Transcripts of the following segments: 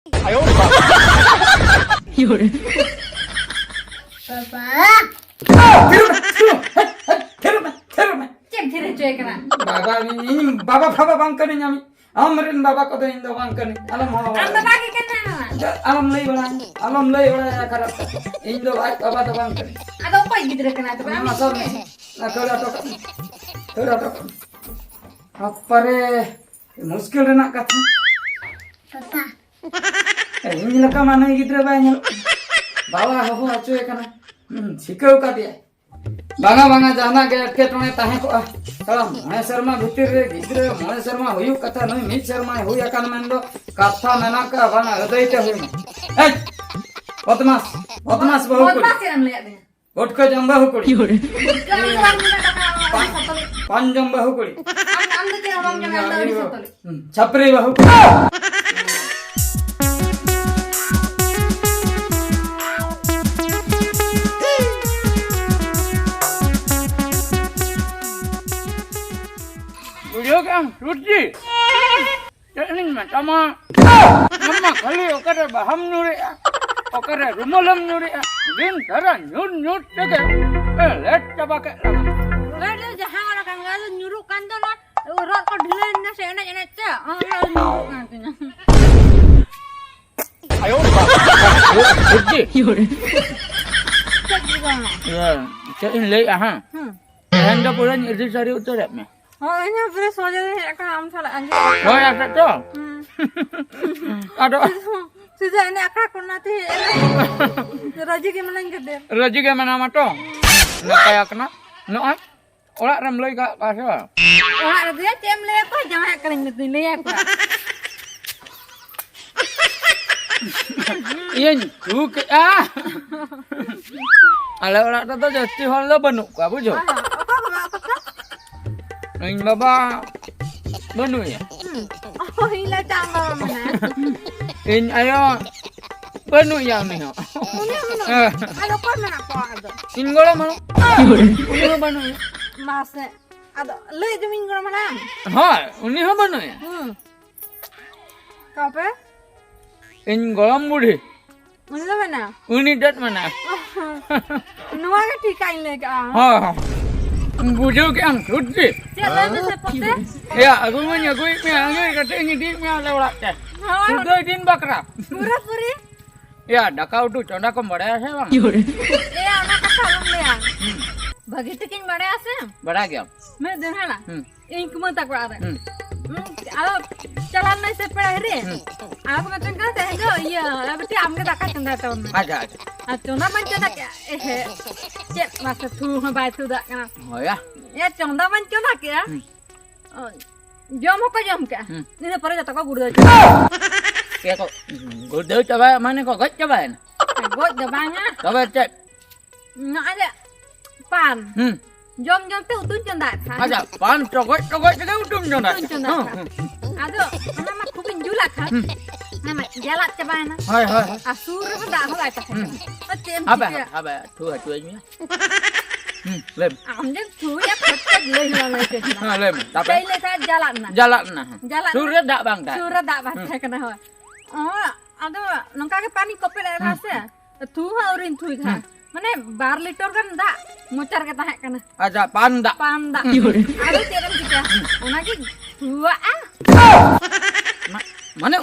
Baba bang kani nyami amrin baba ko do indo bang kani alam lay bala ya karap indo baba do bang kani ado pai gidra kana to nama sor na thoda to appare muskil renak katha papa ini laka mana gidra ba nyal bawa hoho acu kana sikau ka dia banga jana ge atke tone tahe ko kalau mane serma bhitir re gidra mane serma hoyu katha noi mid serma hoya kan mendo katha menaka bana hadaite hoyna ei Otmas bahu kuri Otmas yang lihat dia Otko jamba bahu kuri Kamu pan jamba bahu kuri am to kira bang jam anda uri sotole chapri bahu kuri Kan Ruji. Ini sama nama kali okare baham nuri okare rumalam nuri din dara nyut jaga let coba ke lama Lada jahan orang kan gak nyuruh kan tuh lah urat kau dilen na saya enak cak nantinya ayo Ruji cak juga ya cak ini leh aha anda pulang ini cari utar ya oh ini beres aja deh akan am salah aja oh ya betul aduh sudah ini akar kau nanti Raji gimana gede Raji gimana mato nak kayak kena no orang ramlai kak kasih orang dia cem le apa jangan kalian ngerti le apa iya juga ala orang tu jadi hal lo benu kau bujo Neng baba benu ya oh hilang tambah mana in ayo benu ya nih ada kau mana kau ada in gola mana ini benu ya masnya ada le jamin kau mana ha ini benu ya kau apa in golam budi ini mana ini dat mana nuwa ke tikain le ka ha bujo ke ang Ruji jalan tu sepote ya aku kata ini di mia lewat teh sudah din bakra pura puri ya dakau tu conda ko bada ase bang anak kata orang le bagi tikin bade ase bada gya मैं देखा ना इनक मत तक आ रहे आलो चलान नहीं से पड़ा रे आप मत कहते हैं जो ये अब ते हमके दाका चंदा तो aja चंदा मन चंदा क्या ए चेक मासे थू हम बाय थू दा ना oh ya ये चंदा मन चंदा क्या जम को जम क्या ने पर जता को गुड़ दे kayak kok gede coba mana kok gede coba ya गोद दबाना coba cek ना ada pan jom jom te utun चंदा था aja pan cokot juga utum jona utun चंदा था आदो nama kupin jula kan nama jalat coba na hai asur ko da ho ai ta tem apa tu ini lem amde tu ya phat le la ke lem tapi dai le sa jalan na jalan jalan surya dak bang dak surya dak bang ta kana ho oh ado nongka ke pani kopi le rase tu ha urin thui kha mane 12 liter kan dak mocar ke tahe kana aja pan dak ado teram kita ona ki tua mana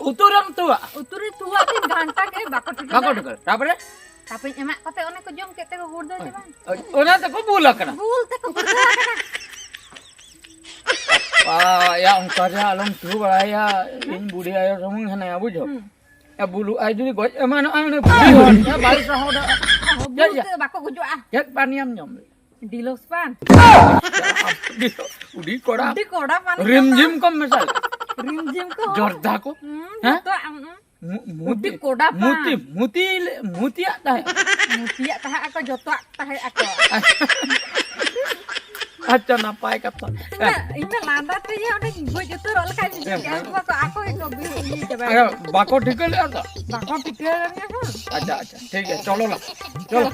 uturam tua uturi tua tin घंटा के bako tukar tapre tapi emak kote one ko jom kete ko gurdo jaban ona ta ko bula kana bul te ko gurdo kana ya ongkarnya along tu balaya in budi ayo samung hana ya bujo ya bulu ay juni goj mana ane budi ya balik sahoda bul te bako gujo ya paniam nyom dilos pan udi koda pan rim jim kom misal rim jim ko jorda ko to muti koda pan muti आता है muti आता है ako joto आता है ako acha napai kata ina landa te ya one goj joto rol kai ako ko bi jaba ayo bako ठिकल आता bako pikir ya अच्छा ठीक है चलो ना चलो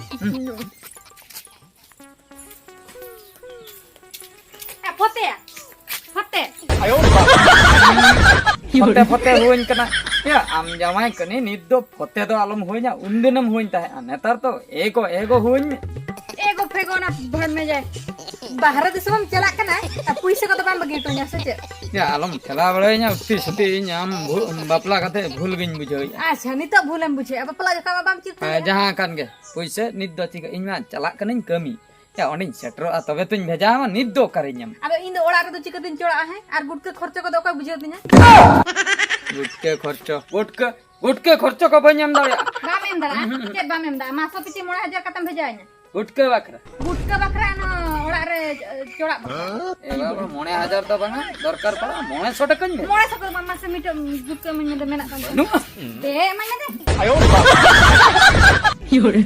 fote fote ayo फोटे फोटे हुइन कना या आम जामाई कनी नित दो फोटे दो आलम हुइना उनदिनम हुइन ताहे नेतार तो एगो हुइन एगो फेगो ना भर में जाए बाहर दिसम चला कना पैसा को तो बाम बगी टोnya से या आलम चला बड़ाइना उती सती आम बापला कते भूल गिन बुझोइ अच्छा नितो भूलम बुझे अब पला जका बाम चित जहां कान गे पैसे नित दो चिका इनमा चला कनिन कमी या ओनिन सेटरो तबे तुñ भेजामा नित दो करिñam अब इन दो ओड़ा रे तो चिका दिन चोड़ा है और गुटके खर्च को तो का बुझे दिना गुटके खर्चो को बñam दाया बाम एम दाड़ा के बाम एम दा मासो पिटी 3000 कतम भेजाइना गुटके बकरा ना ओड़ा रे चोड़ा ए बाबा 9000 तो बांगा दरकार पड़ा 900 टका ने 900 को मामा से मीटर गुटके मन दे मेना तम नु दे माने दे आयो बाबा योरे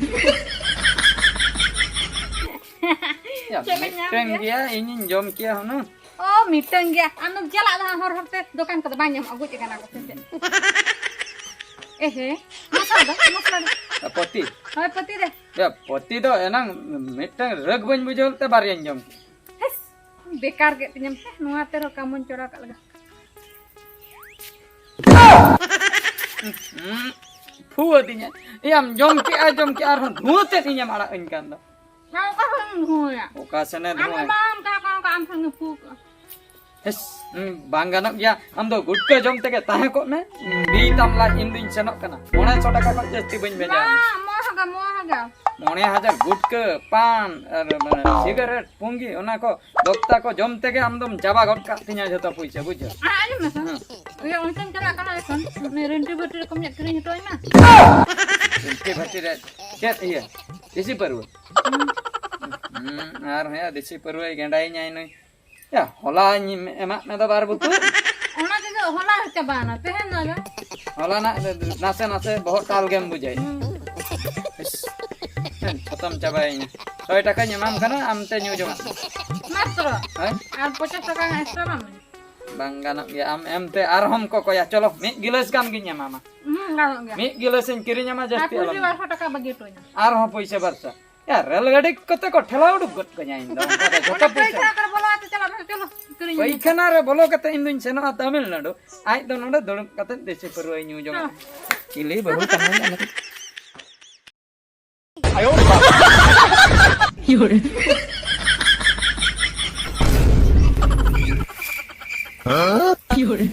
या मिटeng dia ini jom kia hono oh miteng gya anu jala lah hor horte dokan ko banyak agu cikana ko se masala poti hoy poti deh ya poti do enang miteng reg bañ bujol te barian jom hes bekar ge tinyam nuwa te ro kamun cora ka laga fu tinya iam jom ki ar hon nu te tinya mala enkan do kau ka huya okasane do am bam ka am sang fu Yes, bangga nak ya, am do gutka jom tege tahe ko me, bi tamla indin senok kana. 900 taka ko jasti bañ beja. mo haga. 9000 gutka, pan, cigarette, pungi ona ko dokta ko jom tege am dom jaba got ka tinya jota puisa bujho. Ani masa. Ya unten cala kana ekon. Ne renti betul ko nyak kering to ima. Renti betul re. Chat iya. Desi perlu. Ar ya desi perlu gendai nyai noi. Ya, hola emak na da bar butu. Ona juga hola cabana tehen naga. Hola na nase bahut tal game bujai. खत्म चाबाइnya 100 টাকা nyamam kana amte nyu joma Matro. hai Ar 50 taka extra mam. bang ganak ya am amte arhom ko ya cholo mi gilas kam ginya mama Galok ya. mi gilasin kirinya ma jasti Aku alam di 200 taka begitu nya. arhom paisa barsa ya rel gadi kote ko thela uduk got kanya indo kada jota paisa Kira bola atu chala chalo kering. paikana re bolo kata indun seno Tamil Nadu ai do noda dol kata desi perui nyu joma kili baru tangan ayo Yore. Yore.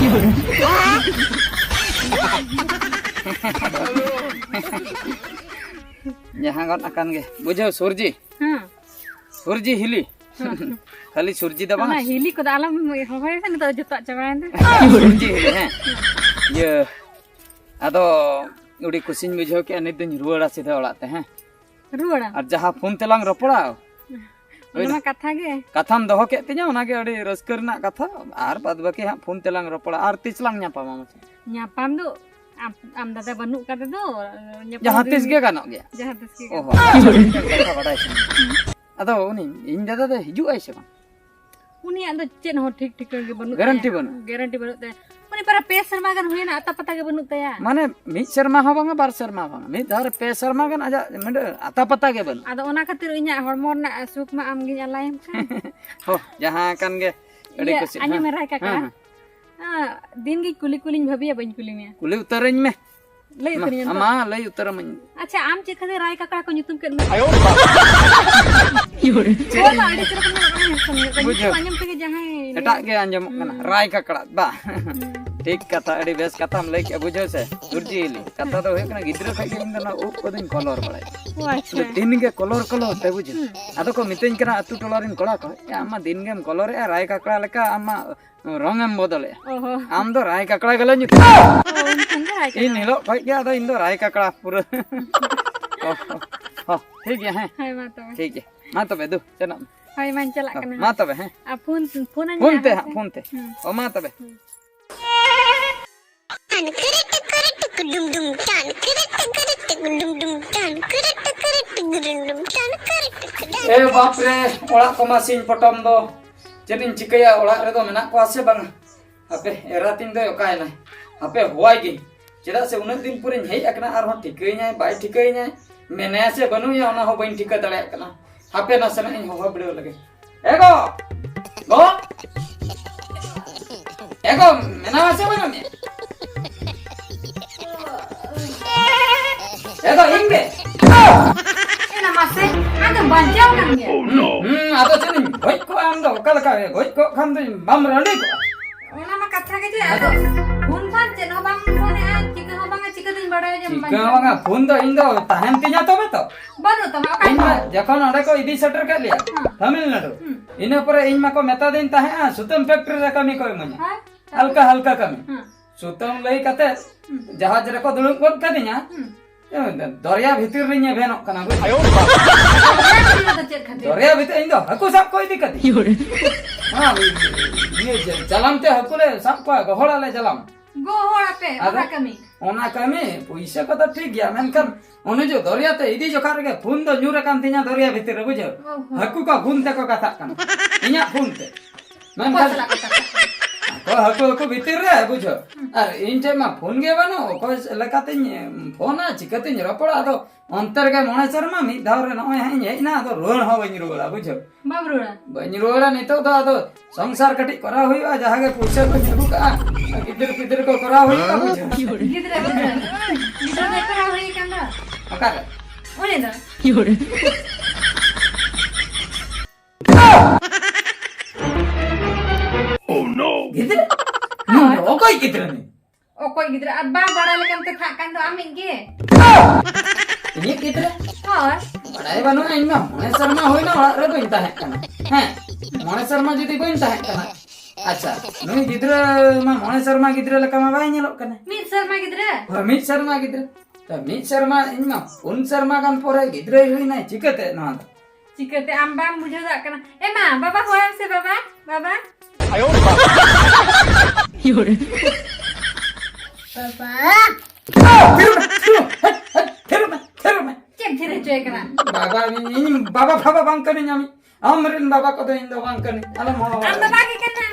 Yore. Jangan got akan ge. Bujo Surji. Surji hili. Kali Surji da bang. Nah, hili ko dalam hoy san to juta cabain deh. Surji hili he. Ye. Ado udah kusin bujo ke anit din ruara sida olat te he. Ruara. Ar jaha phone telang ropora. Ona katha ge. Katham doho ke tinya ona ge adi raskar na katha ar bad baki ha phone telang ropora ar tislang nyapa mama. Nyapam tu am dada banuk kata tu Jaha tis ge kanok ge. jahat tis ge. Oh. Ado uni in dada de hiju ai se bang. Uni ando cen ho ठीक ठीक के banuk. Garanti banu. Garanti banuk te. Uni para pe serma kan huina ata pata ge banuk taya. Mane mid serma ha bang bar serma bang. Mid dar pe serma kan aja mende ata pata ge banu. Ada ona khatir inya hormon na suk ma am gi alaim kan. Oh, jaha kan ge adi kusin. Anya merai kakak. दिन की कुली कुली भाभी है बन कुली में Kuli utarain me. ले उतरियन Ama lai utara man. अच्छा आम check करे राय काका को nyutum कर में Ayo. Yore. बोला अड़ी तरफ में Bujo. panjang पे जहां Etak ge anjamok kana. Rai kakak ba. Tik kata adi bes kata am lai ke bujo se. Surji hili. Kata do he kana gidra khai ge indana up kodin color balai. अच्छा दिन के colour ते बुझो आदो को Mithen करा अतु टोलरिन कोड़ा को या अम्मा दिन गेम कलर ए राय काकड़ा लेका अम्मा रंगम बदले ओहो आम दो राय काकड़ा गले नी उनसन राय इन हिलो भाई क्या दो इन दो राय काकड़ा पूरा हो ठीक है हाय मातो ठीक है मा तबे दो चना हाय मान चला कना मा तबे हैं आ फोन फोन ते ओ मा तबे ए बाप रे ओड़ा को मासिन पटम दो चेदिन चिकया ओड़ा रे दो मेना को आसे बंग आपे एरातिन दो ओकाय ना आपे होय गिन चेदा से उन दिन पूरे हेय अकना आर हो ठिकई नाय बाय ठिकई नाय मेने से बनु या ओना हो बइन ठिका दले अकना hape na sana ini hoba beliau lagi. Ego, go, ego, mana masih mana ni? Ego ingge. Enak masih, ada banjau kan ya? Ada sini, goi ko ando, kala kala, goi ko kan tu bam rani ko. Ona mah kata gitu ya, aduh, buntan jen hobang phone jika hobang jika tin badai jam Jika orang phone tu indo tahan tinya tu betul. baru tuh apa इन जखन अरे को इदी shutter कर लिया तमिलनाडु इन पर इन मा को मेता दिन ताहे सुतम फैक्ट्री रे कमी कोई मने हल्का हल्का कमी सुतम लई कते जहाज रे को दुलुक गोद कदिया दरिया भीतर रे ने भेनो कना गो दरिया भीतर इन दो हकु सब कोई दिक्कत हां ये जलम ते हकु रे सब को गहड़ा ले जलम gohora pe apa kami ओना कमी पैसा को तो ठीक गया मेनकन ओने जो दरिया ते इदी जोखा रे फोन दो न्यूर कान तिना दरिया भीतर रे बुझो हकु का फोन ते को कथा कन इया फोन ते मेनकन को हकु को भीतर रे बुझो अर इन जे मा फोन गे बनो को लकाते फोन आ चिकते रपड़ा दो अंतर के मणे शर्मा मी धाव रे नय हे ना दो रोण हो बनि रोला बुझो babruda बनि रोला नितो दो संसार कटी करा होइबा जहा के पैसा को जगु का किधर किधर को करा होइबा बुझो gidra dekara hoi kan da अकार one da गिदर ओकोई गिदर ने okoi gidra abba bada lekan te kan do amin ge ini गिदर hoi बड़ाई बनो इनमा मने शर्मा होइना ओड़ा रे गोइंता है कना हैं मने शर्मा जदी गोइंता है कना अच्छा नुई गिदर मा मने शर्मा गिदर लका मा बाय नेलो कना mit sarma gidra मित शर्मा गिदर तो मित शर्मा इनमा उन शर्मा कान पोरे गिदर होइना चिकते ना cikete ambam bujho dak kana ma baba hoy se baba baba Papa. cem cire coy kana बाबा ini बाबा फाबा बांकनी न्यामी आमरिन बाबा को तो इंदो बांकनी अलम हो am baba ke kana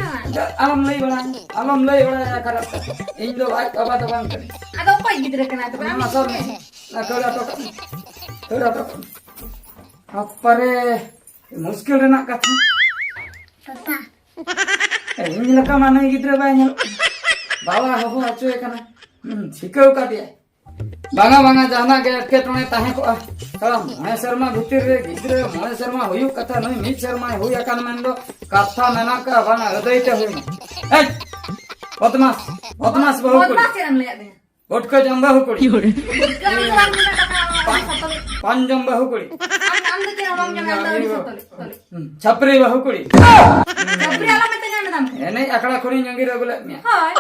अलम लई बड़ा करत इंदो भाई बाबा तो बांकनी ado okoi gidra kana to ना सब ना थोड़ा तो अपरे मुश्किल रेना कथा Papa. इन लका माने गिद्रे बाय नेल बाबा हो अचो कना छिकौ का दिया बांगा बांगा जाना के एटकेटणे ताहे को कलम मणे शर्मा भितिर रे गिद्रे मणे शर्मा होयु कथा नई मित शर्मा होया कान मेंदो कथा मेना का बांगा हृदयते होइना ए बदमाश बहु बहुत कुड़ी बात हम ले दे गोट को जंबा हो कुड़ी काम पंजम बहु कुड़ी am de tira bang jam am de छपरी बहु कुड़ी sabri ala mete jam dam एने अकड़ा खुनी जंगी रगुले मिया hoy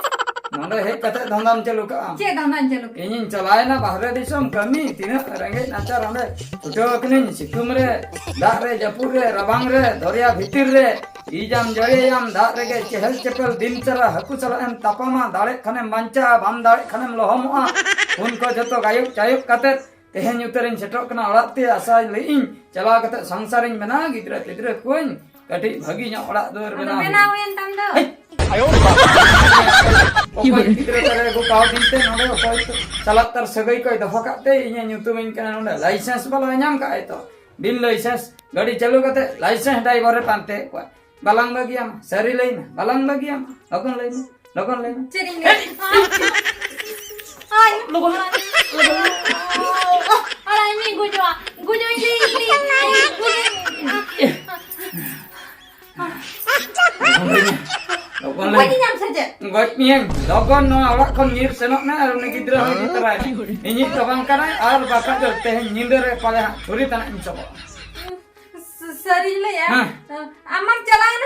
नोंडे हे कथा धंधाम चलू का ce dandan jelo इन चलाए ना बाहर दिसम कमी तीन रंगे नाचा रंडे उठो अकनी सिकुम रे दा रे जपुर रे रबांग रे दरिया भीतिर रे इजाम जड़े याम दा रे के चहल चपल दिन चला हकु चला एम तापमा दाड़े खने मंचा बाम दाड़े खने लोहमोआ उनको जतो गायु चायुक कते तेहन उतरिन सेटो कना ओड़ाते आशा लईन चला कते संसारिन बना गिद्रा तिद्रा कोइन कटी भगी nya ओड़ा दोर बना bena wen tam do गिद्रा करे गो काव दिनते नोडे ओकोय चला तर सगई कोय दफा काते इnya nyutumin kana नोडे लाइसेंस बला ᱧᱟᱢ काए तो बिन लाइसेंस गाड़ी चालू कते लाइसेंस ड्राइवर रे पानते को बालांग बगियाम सरी लईना बालांग बगियाम लगन लईना cering ay लगन ala ini gujo ini लगन Gua nyam saja. Goj nian, logon no awak kon ngir senok na arune gidra ho ditera. Ini tabang kana ar baka jo teh nyindere pale churi tan insobo. Sari le ya. Amam jalan.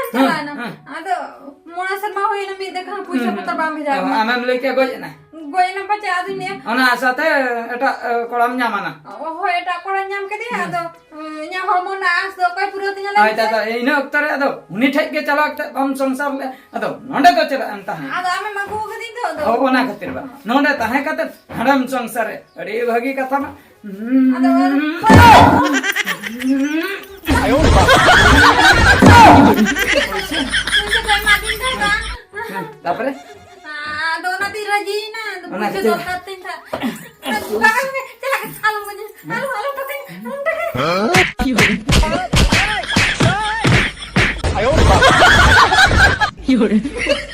Ado mona sarma hoy na mi dekha puisa putar bam bheja. Amam leke goj na. Goi na pacha adu ne. Ona asate eta kolam nyamana. Oh eta koran nyam ke dia ado nya hormona as do koi puro tinya Ai ta ina oktare ado uni thek ge chalak bam sangsar le ado nonde ko chela anta. ado ame magu ke din do. Oh ona khatir ba. Nonde tahe kate haram sangsare. Adi bhagi katha ma. Ado Ayo. Tapre? ado nanti rajina do Ona puisa do katin ta. Halo katin. ᱦᱮᱸ